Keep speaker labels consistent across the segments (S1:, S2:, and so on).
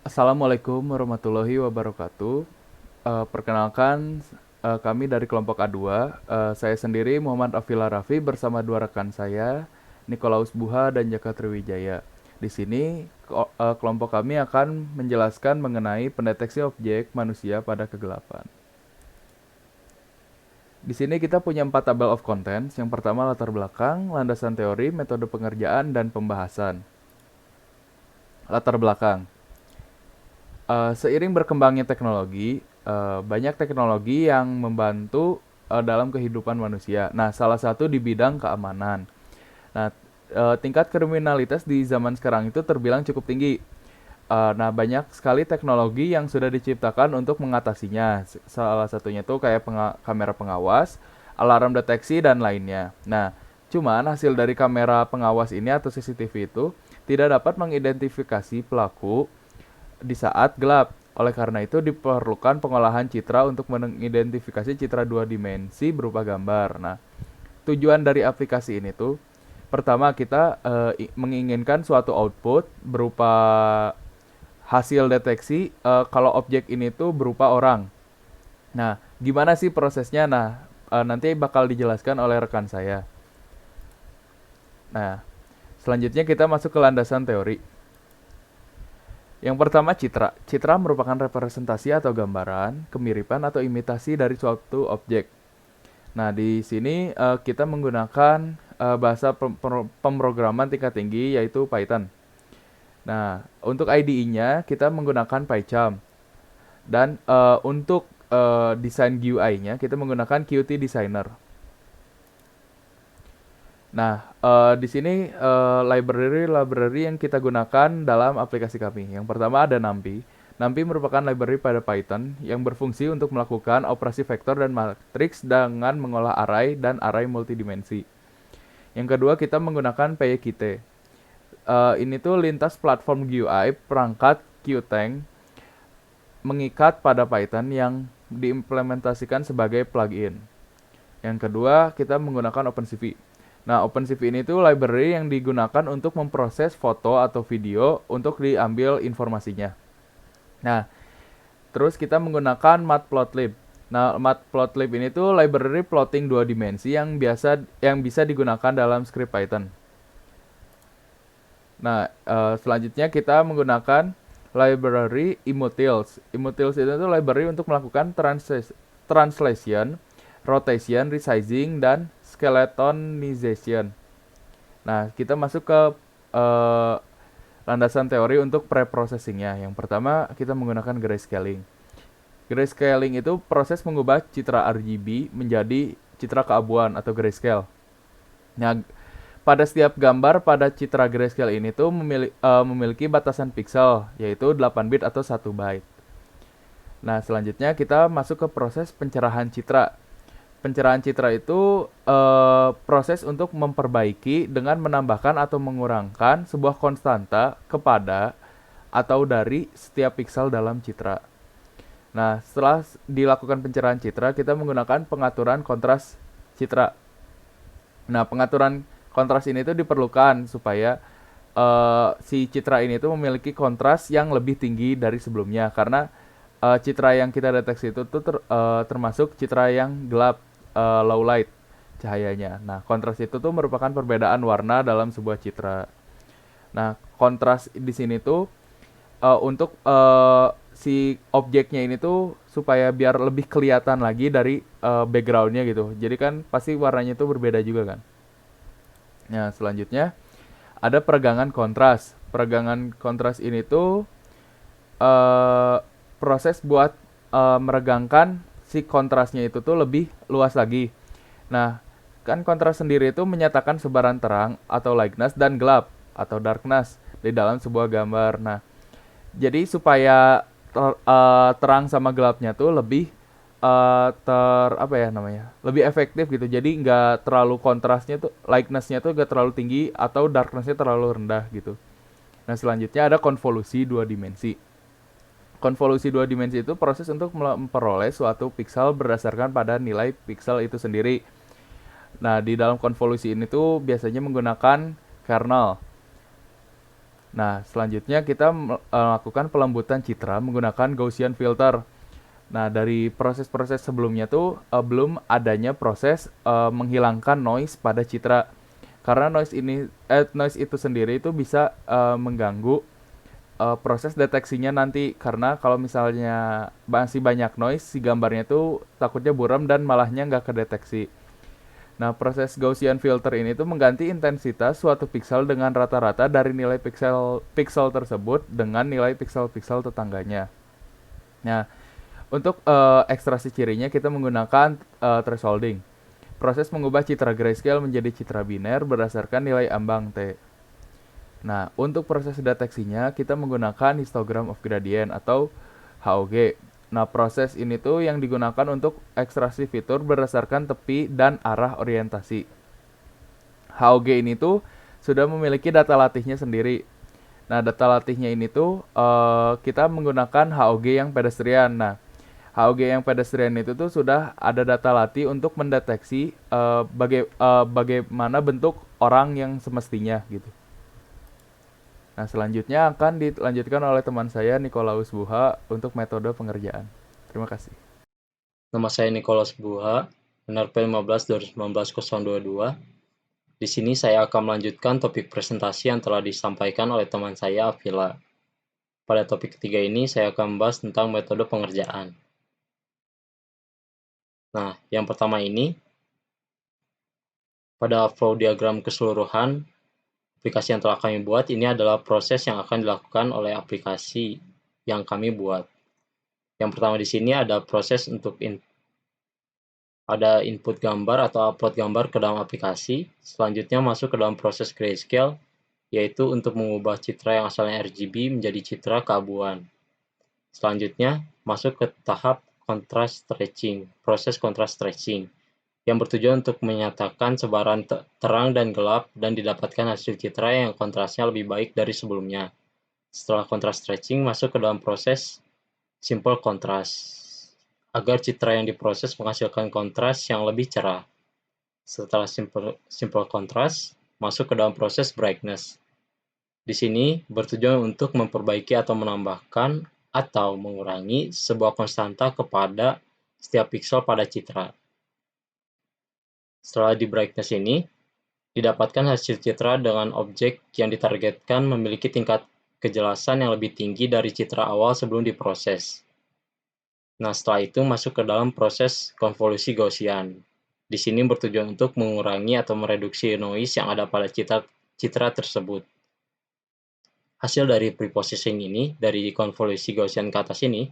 S1: Assalamualaikum warahmatullahi wabarakatuh. Perkenalkan, kami dari kelompok A2. Saya sendiri Muhammad Afila Raffi bersama dua rekan saya, Nikolaus Buha dan Jaka Triwijaya. Di sini kelompok kami akan menjelaskan mengenai pendeteksi objek manusia pada kegelapan. Di sini kita punya 4 tabel of contents. Yang pertama latar belakang, landasan teori, metode pengerjaan, dan pembahasan. Latar belakang. Seiring berkembangnya teknologi, banyak teknologi yang membantu dalam kehidupan manusia. Nah, salah satu di bidang keamanan. Nah, tingkat kriminalitas di zaman sekarang itu terbilang cukup tinggi. Nah, banyak sekali teknologi yang sudah diciptakan untuk mengatasinya. Salah satunya tuh kayak kamera pengawas, alarm deteksi, dan lainnya. Nah, cuman hasil dari kamera pengawas ini atau CCTV itu tidak dapat mengidentifikasi pelaku di saat gelap. Oleh karena itu diperlukan pengolahan citra untuk mengidentifikasi citra dua dimensi berupa gambar. Nah, tujuan dari aplikasi ini tuh pertama kita menginginkan suatu output berupa hasil deteksi kalau objek ini tuh berupa orang. Nah, gimana sih prosesnya? Nah, nanti bakal dijelaskan oleh rekan saya. Nah, selanjutnya kita masuk ke landasan teori. Yang pertama citra. Citra merupakan representasi atau gambaran, kemiripan atau imitasi dari suatu objek. Nah, di sini kita menggunakan bahasa pemrograman tingkat tinggi yaitu Python. Nah, untuk IDE-nya kita menggunakan PyCharm. Dan untuk desain GUI-nya kita menggunakan Qt Designer. Nah, di sini library yang kita gunakan dalam aplikasi kami. Yang pertama ada NumPy. NumPy merupakan library pada Python yang berfungsi untuk melakukan operasi vektor dan matriks dengan mengolah array dan array multidimensi. Yang kedua kita menggunakan PyKit. Ini tuh lintas platform GUI perangkat Qtank mengikat pada Python yang diimplementasikan sebagai plugin. Yang kedua kita menggunakan OpenCV. Nah, OpenCV ini tuh library yang digunakan untuk memproses foto atau video untuk diambil informasinya. Nah, terus kita menggunakan Matplotlib. Nah, Matplotlib ini tuh library plotting dua dimensi yang bisa digunakan dalam script Python. Nah, selanjutnya kita menggunakan library Imutils. Imutils itu tuh library untuk melakukan translation, rotation, resizing, dan skeletonization. Nah, kita masuk ke uh, landasan teori untuk preprocessingnya. Yang pertama, kita menggunakan grayscaling. Grayscaling itu proses mengubah citra RGB menjadi citra keabuan atau grayscale. Nah, pada setiap gambar pada citra grayscale ini tuh memiliki batasan pixel, yaitu 8 bit atau 1 byte. Nah, selanjutnya kita masuk ke proses pencerahan citra. Pencerahan citra itu proses untuk memperbaiki dengan menambahkan atau mengurangkan sebuah konstanta kepada atau dari setiap pixel dalam citra. Nah, setelah dilakukan pencerahan citra, kita menggunakan pengaturan kontras citra. Nah, pengaturan kontras ini tuh diperlukan supaya si citra ini tuh memiliki kontras yang lebih tinggi dari sebelumnya karena citra yang kita deteksi itu tuh termasuk citra yang gelap, low light cahayanya. Nah, kontras itu tuh merupakan perbedaan warna dalam sebuah citra. Nah, kontras di sini tuh untuk si objeknya ini tuh supaya biar lebih kelihatan lagi dari backgroundnya gitu. Jadi kan pasti warnanya tuh berbeda juga kan. Nah, selanjutnya ada peregangan kontras. Peregangan kontras ini tuh eh, proses buat meregangkan si kontrasnya itu tuh lebih luas lagi. Nah, kan kontras sendiri itu menyatakan sebaran terang atau lightness dan gelap atau darkness di dalam sebuah gambar. Nah, jadi supaya terang sama gelapnya tuh lebih apa ya namanya, lebih efektif gitu. Jadi nggak terlalu kontrasnya tuh, lightnessnya tuh nggak terlalu tinggi atau darknessnya terlalu rendah gitu. Nah, selanjutnya ada konvolusi dua dimensi. Konvolusi dua dimensi itu proses untuk memperoleh suatu pixel berdasarkan pada nilai pixel itu sendiri. Nah, di dalam konvolusi ini tuh biasanya menggunakan kernel. Nah, selanjutnya kita melakukan pelembutan citra menggunakan Gaussian filter. Nah, dari proses-proses sebelumnya tuh belum adanya proses menghilangkan noise pada citra. Karena noise itu sendiri itu bisa mengganggu proses deteksinya nanti, karena kalau misalnya masih banyak noise si gambarnya tuh takutnya buram dan malahnya nggak kedeteksi. Nah, proses Gaussian filter ini tuh mengganti intensitas suatu pixel dengan rata-rata dari nilai pixel tersebut dengan nilai pixel-pixel tetangganya. Nah, untuk ekstraksi cirinya kita menggunakan thresholding. Proses mengubah citra grayscale menjadi citra biner berdasarkan nilai ambang T. Nah, untuk proses deteksinya kita menggunakan histogram of gradient atau HOG. Nah, proses ini tuh yang digunakan untuk ekstraksi fitur berdasarkan tepi dan arah orientasi. HOG ini tuh sudah memiliki data latihnya sendiri. Nah, data latihnya ini tuh kita menggunakan HOG yang pedestrian. Nah, HOG yang pedestrian itu tuh sudah ada data latih untuk mendeteksi bagaimana bentuk orang yang semestinya gitu. Nah, selanjutnya akan dilanjutkan oleh teman saya Nikolaus Buha untuk metode pengerjaan. Terima kasih.
S2: Nama saya Nikolaus Buha, NRP 15/2019-022. Di sini saya akan melanjutkan topik presentasi yang telah disampaikan oleh teman saya, Avila. Pada topik ketiga ini, saya akan membahas tentang metode pengerjaan. Nah, yang pertama ini, pada flow diagram keseluruhan, aplikasi yang telah kami buat, ini adalah proses yang akan dilakukan oleh aplikasi yang kami buat. Yang pertama di sini ada proses untuk ada input gambar atau upload gambar ke dalam aplikasi. Selanjutnya masuk ke dalam proses grayscale, yaitu untuk mengubah citra yang asalnya RGB menjadi citra keabuan. Selanjutnya masuk ke tahap contrast stretching, proses contrast stretching, yang bertujuan untuk menyatakan sebaran terang dan gelap dan didapatkan hasil citra yang kontrasnya lebih baik dari sebelumnya. Setelah contrast stretching, masuk ke dalam proses simple contrast, agar citra yang diproses menghasilkan kontras yang lebih cerah. Setelah simple contrast, masuk ke dalam proses brightness. Di sini bertujuan untuk memperbaiki atau menambahkan atau mengurangi sebuah konstanta kepada setiap pixel pada citra. Setelah di brightness ini, didapatkan hasil citra dengan objek yang ditargetkan memiliki tingkat kejelasan yang lebih tinggi dari citra awal sebelum diproses. Nah, setelah itu masuk ke dalam proses konvolusi Gaussian. Di sini bertujuan untuk mengurangi atau mereduksi noise yang ada pada citra tersebut. Hasil dari preprocessing ini, dari konvolusi Gaussian ke atas ini,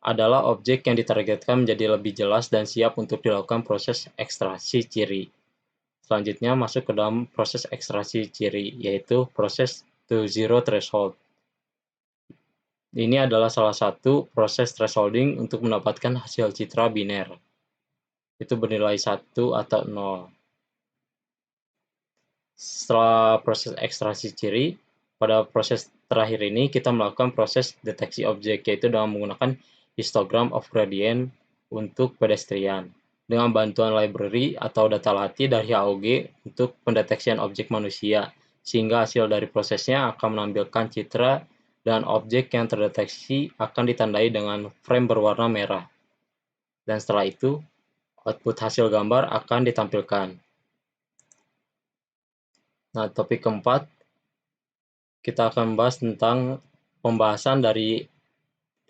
S2: adalah objek yang ditargetkan menjadi lebih jelas dan siap untuk dilakukan proses ekstraksi ciri. Selanjutnya masuk ke dalam proses ekstraksi ciri, yaitu proses to zero threshold. Ini adalah salah satu proses thresholding untuk mendapatkan hasil citra biner. Itu bernilai 1 atau 0. Setelah proses ekstraksi ciri, pada proses terakhir ini kita melakukan proses deteksi objek, yaitu dengan menggunakan histogram of gradient untuk pedestrian dengan bantuan library atau data latih dari HOG untuk pendeteksian objek manusia, sehingga hasil dari prosesnya akan menampilkan citra dan objek yang terdeteksi akan ditandai dengan frame berwarna merah. Dan setelah itu, output hasil gambar akan ditampilkan. Nah, topik keempat, kita akan membahas tentang pembahasan dari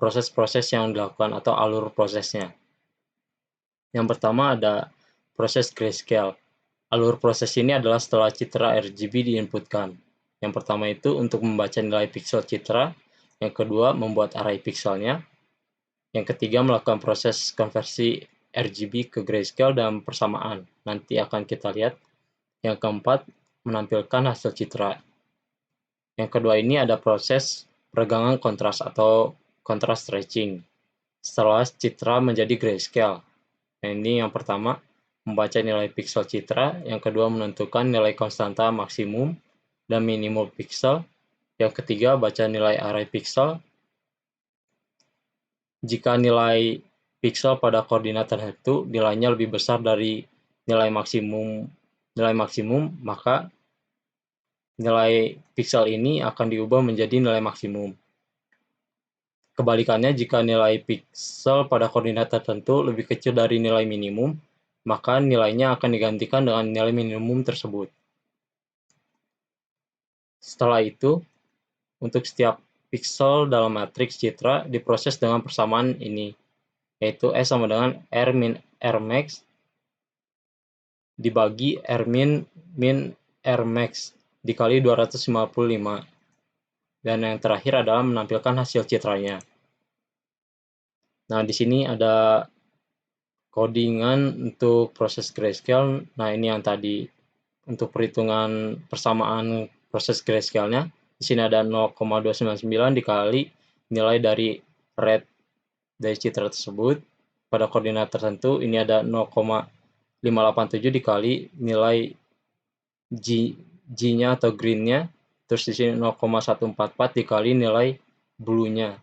S2: proses-proses yang dilakukan atau alur prosesnya. Yang pertama ada proses grayscale. Alur proses ini adalah setelah citra RGB diinputkan. Yang pertama itu untuk membaca nilai pixel citra, yang kedua membuat array pixelnya, yang ketiga melakukan proses konversi RGB ke grayscale dan persamaan. Nanti akan kita lihat. Yang keempat, menampilkan hasil citra. Yang kedua ini ada proses peregangan kontras atau contrast stretching setelah citra menjadi grayscale. Nah, ini yang pertama, membaca nilai pixel citra. Yang kedua, menentukan nilai konstanta maksimum dan minimum pixel. Yang ketiga, baca nilai array pixel. Jika nilai pixel pada koordinat tertentu nilainya lebih besar dari nilai maksimum, maka nilai piksel ini akan diubah menjadi nilai maksimum. Kebalikannya, jika nilai piksel pada koordinat tertentu lebih kecil dari nilai minimum, maka nilainya akan digantikan dengan nilai minimum tersebut. Setelah itu, untuk setiap piksel dalam matriks citra diproses dengan persamaan ini, yaitu S sama dengan R min R max dibagi R min R max dikali 255. Dan yang terakhir adalah menampilkan hasil citranya. Nah, di sini ada codingan untuk proses grayscale. Nah, ini yang tadi untuk perhitungan persamaan proses grayscale-nya. Di sini ada 0,299 dikali nilai dari red dari citra tersebut pada koordinat tertentu. Ini ada 0,587 dikali nilai G-nya atau green-nya. Terus di sini 0,144 dikali nilai blue-nya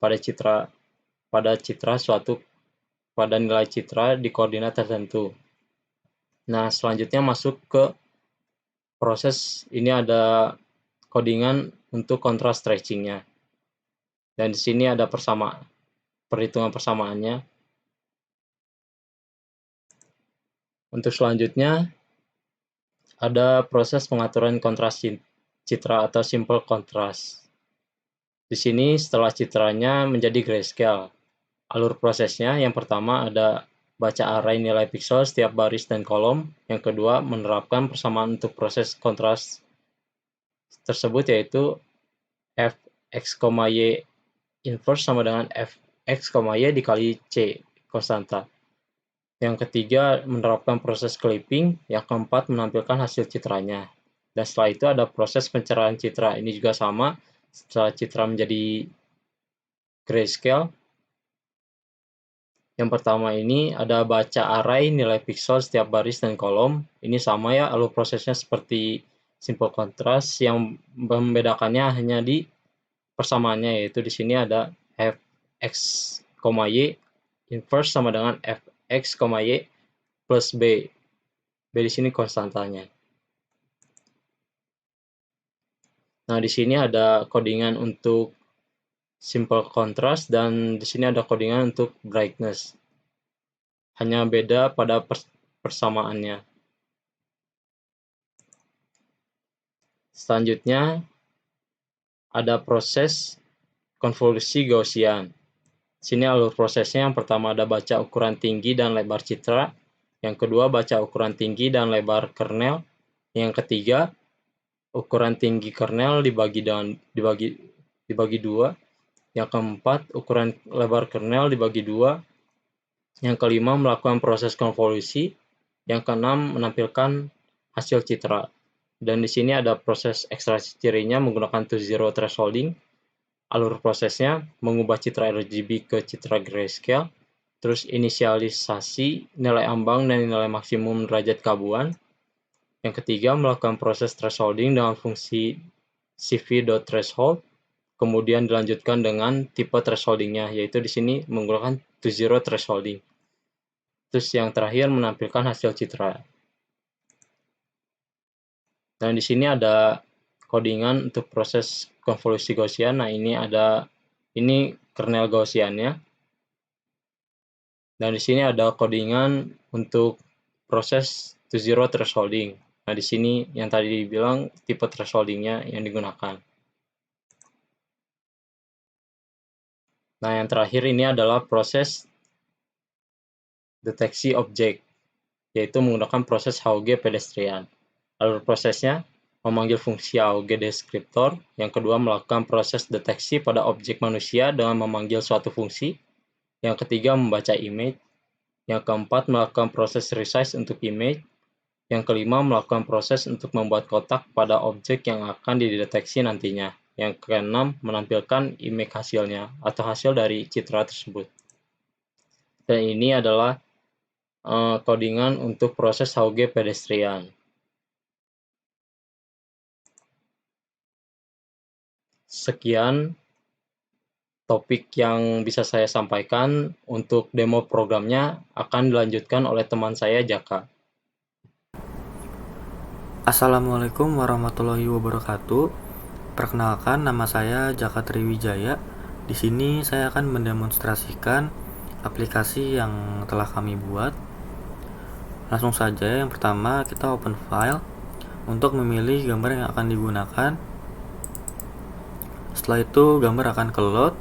S2: pada nilai citra di koordinat tertentu. Nah, selanjutnya masuk ke proses, ini ada codingan untuk contrast stretching-nya. Dan di sini ada perhitungan persamaannya. Untuk selanjutnya ada proses pengaturan kontras citra atau simple contrast. Di sini setelah citranya menjadi grayscale. Alur prosesnya yang pertama ada baca array nilai piksel setiap baris dan kolom. Yang kedua menerapkan persamaan untuk proses kontras tersebut, yaitu fx, y inverse sama dengan fx, y dikali c konstanta. Yang ketiga menerapkan proses clipping. Yang keempat menampilkan hasil citranya. Dan setelah itu ada proses pencerahan citra. Ini juga sama, setelah citra menjadi grayscale. Yang pertama ini ada baca array nilai piksel setiap baris dan kolom. Ini sama ya, alur prosesnya seperti simple contrast. Yang membedakannya hanya di persamaannya, yaitu di sini ada fx, y inverse sama dengan fx, y plus b. B di sini konstantanya. Nah, di sini ada codingan untuk simple contrast dan di sini ada codingan untuk brightness. Hanya beda pada persamaannya. Selanjutnya ada proses konvolusi Gaussian. Sini alur prosesnya, yang pertama ada baca ukuran tinggi dan lebar citra, yang kedua baca ukuran tinggi dan lebar kernel, yang ketiga ukuran tinggi kernel dibagi dua, yang keempat ukuran lebar kernel dibagi dua, yang kelima melakukan proses konvolusi, yang keenam menampilkan hasil citra. Dan di sini ada proses ekstraksi cirinya menggunakan 2-zero thresholding. Alur prosesnya mengubah citra RGB ke citra grayscale, terus inisialisasi nilai ambang dan nilai maksimum derajat keabuan. Yang ketiga melakukan proses thresholding dengan fungsi cv.threshold, kemudian dilanjutkan dengan tipe thresholdingnya, yaitu di sini menggunakan 2-zero thresholding. Terus yang terakhir menampilkan hasil citra. Dan di sini ada codingan untuk proses konvolusi Gaussian. Nah, ini kernel Gaussiannya. Dan di sini ada codingan untuk proses 2-zero thresholding. Nah, di sini yang tadi dibilang tipe thresholdingnya yang digunakan. Nah, yang terakhir ini adalah proses deteksi objek, yaitu menggunakan proses HOG pedestrian. Alur prosesnya memanggil fungsi HOG deskriptor, yang kedua melakukan proses deteksi pada objek manusia dengan memanggil suatu fungsi, yang ketiga membaca image, yang keempat melakukan proses resize untuk image, yang kelima melakukan proses untuk membuat kotak pada objek yang akan dideteksi nantinya, yang keenam menampilkan image hasilnya atau hasil dari citra tersebut. Dan ini adalah codingan untuk proses HOG pedestrian. Sekian topik yang bisa saya sampaikan. Untuk demo programnya akan dilanjutkan oleh teman saya, Jaka.
S3: Assalamualaikum warahmatullahi wabarakatuh. Perkenalkan, nama saya Jaka Triwijaya. Di sini saya akan mendemonstrasikan aplikasi yang telah kami buat. Langsung saja, yang pertama kita open file untuk memilih gambar yang akan digunakan. Setelah itu gambar akan ke-load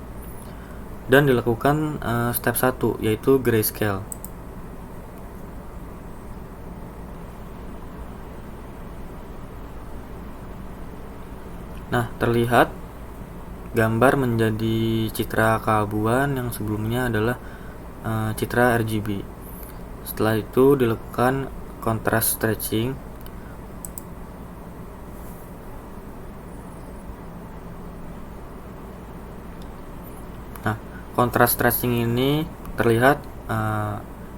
S3: dan dilakukan step 1, yaitu grayscale. Nah, terlihat gambar menjadi citra keabuan yang sebelumnya adalah citra RGB. Setelah itu dilakukan contrast stretching. Nah, contrast stretching ini terlihat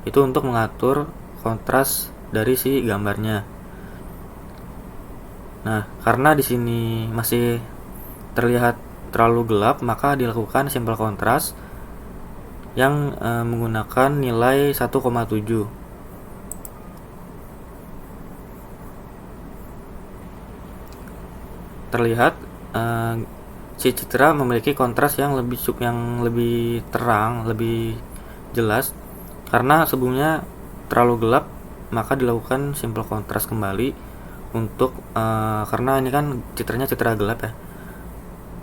S3: itu untuk mengatur kontras dari si gambarnya. Nah, karena di sini masih terlihat terlalu gelap, maka dilakukan simple contrast yang menggunakan nilai 1,7. Terlihat si citra memiliki kontras yang lebih terang, lebih jelas. Karena sebelumnya terlalu gelap, maka dilakukan simple contrast kembali untuk karena ini kan citranya citra gelap ya,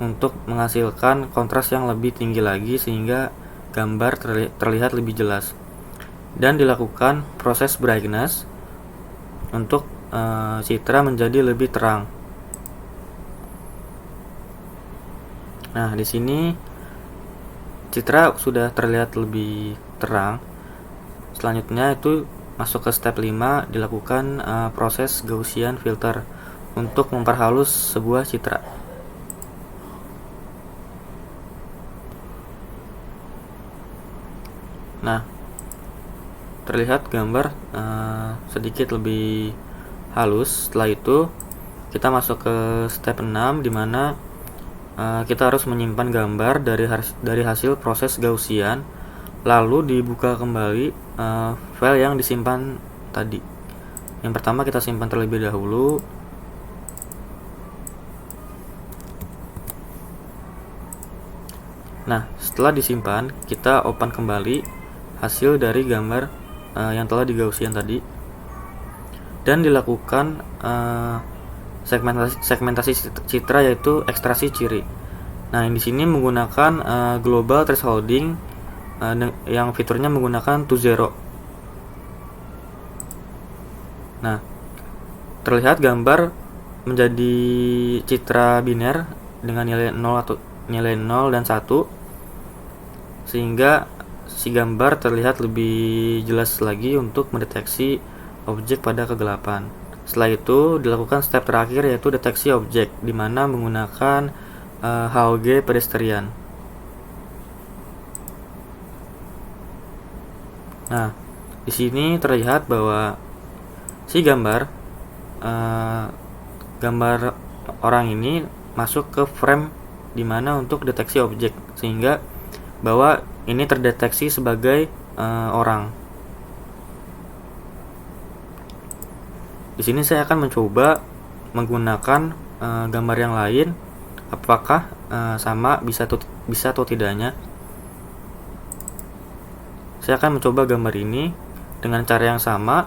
S3: untuk menghasilkan kontras yang lebih tinggi lagi sehingga gambar terlihat lebih jelas. Dan dilakukan proses brightness untuk citra menjadi lebih terang. Nah, di sini citra sudah terlihat lebih terang. Selanjutnya itu masuk ke step 5, dilakukan proses Gaussian filter untuk memperhalus sebuah citra. Nah, terlihat gambar sedikit lebih halus. Setelah itu kita masuk ke step 6, di mana kita harus menyimpan gambar dari hasil proses Gaussian, lalu dibuka kembali file yang disimpan tadi. Yang pertama kita simpan terlebih dahulu. Nah, setelah disimpan, kita open kembali hasil dari gambar yang telah di Gaussian tadi, dan dilakukan segmentasi citra, yaitu ekstraksi ciri. Nah, di sini menggunakan global thresholding yang fiturnya menggunakan to zero. Nah, terlihat gambar menjadi citra biner dengan nilai 0 dan 1, sehingga si gambar terlihat lebih jelas lagi untuk mendeteksi objek pada kegelapan. Setelah itu dilakukan step terakhir, yaitu deteksi objek, di mana menggunakan HOG pedestrian. Nah, di sini terlihat bahwa si gambar orang ini masuk ke frame di mana untuk deteksi objek, sehingga bahwa ini terdeteksi sebagai orang. Di sini saya akan mencoba menggunakan gambar yang lain, apakah sama bisa atau tidaknya. Saya akan mencoba gambar ini dengan cara yang sama,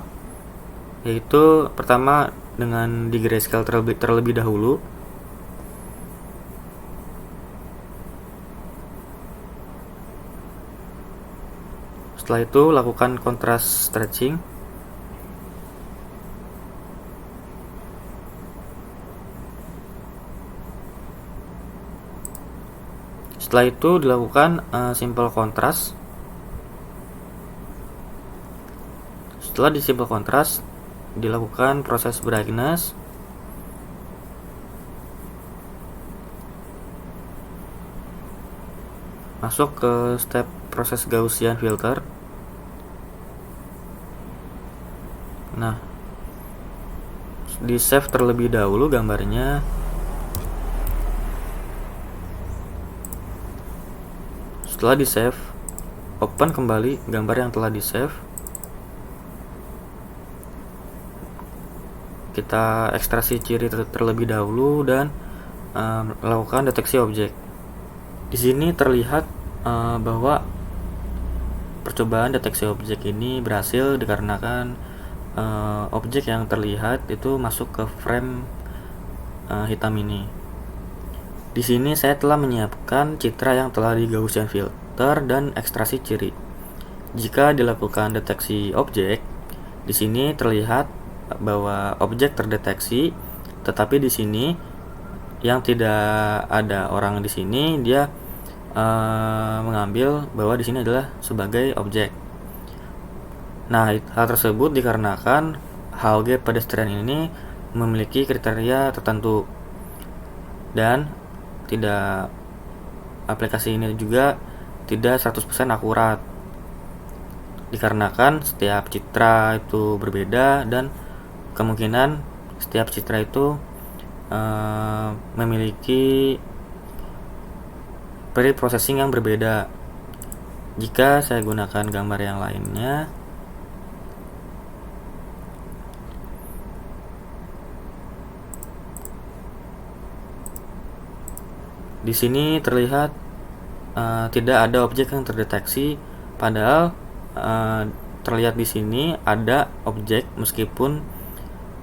S3: yaitu pertama dengan di grayscale terlebih dahulu. Setelah itu lakukan contrast stretching. Setelah itu dilakukan simple contrast. Setelah di simple contrast, dilakukan proses brightness. Masuk ke step proses Gaussian filter. Nah, di save terlebih dahulu gambarnya. Setelah di save, open kembali gambar yang telah di save. kita ekstraksi ciri terlebih dahulu dan melakukan deteksi objek. Di sini terlihat bahwa percobaan deteksi objek ini berhasil dikarenakan objek yang terlihat itu masuk ke frame hitam ini. Di sini saya telah menyiapkan citra yang telah di Gaussian filter dan ekstraksi ciri. Jika dilakukan deteksi objek, di sini terlihat bahwa objek terdeteksi, tetapi di sini yang tidak ada orang di sini dia mengambil bahwa di sini adalah sebagai objek. Nah, hal tersebut dikarenakan HOG pedestrian ini memiliki kriteria tertentu dan aplikasi ini juga tidak 100% akurat dikarenakan setiap citra itu berbeda dan kemungkinan setiap citra itu memiliki pre-processing yang berbeda. Jika saya gunakan gambar yang lainnya, di sini terlihat tidak ada objek yang terdeteksi, padahal terlihat di sini ada objek meskipun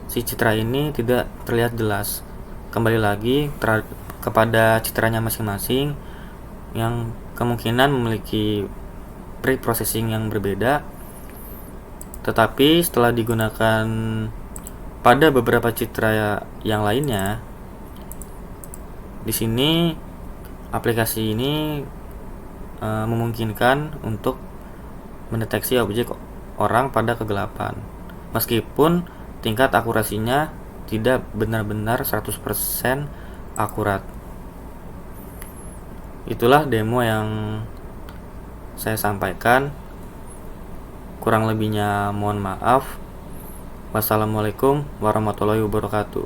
S3: si citra ini tidak terlihat jelas. Kembali lagi kepada citranya masing-masing yang kemungkinan memiliki pre-processing yang berbeda, tetapi setelah digunakan pada beberapa citra yang lainnya, di sini aplikasi ini memungkinkan untuk mendeteksi objek orang pada kegelapan, meskipun tingkat akurasinya tidak benar-benar 100% akurat. Itulah demo yang saya sampaikan. Kurang lebihnya mohon maaf. Wassalamualaikum warahmatullahi wabarakatuh.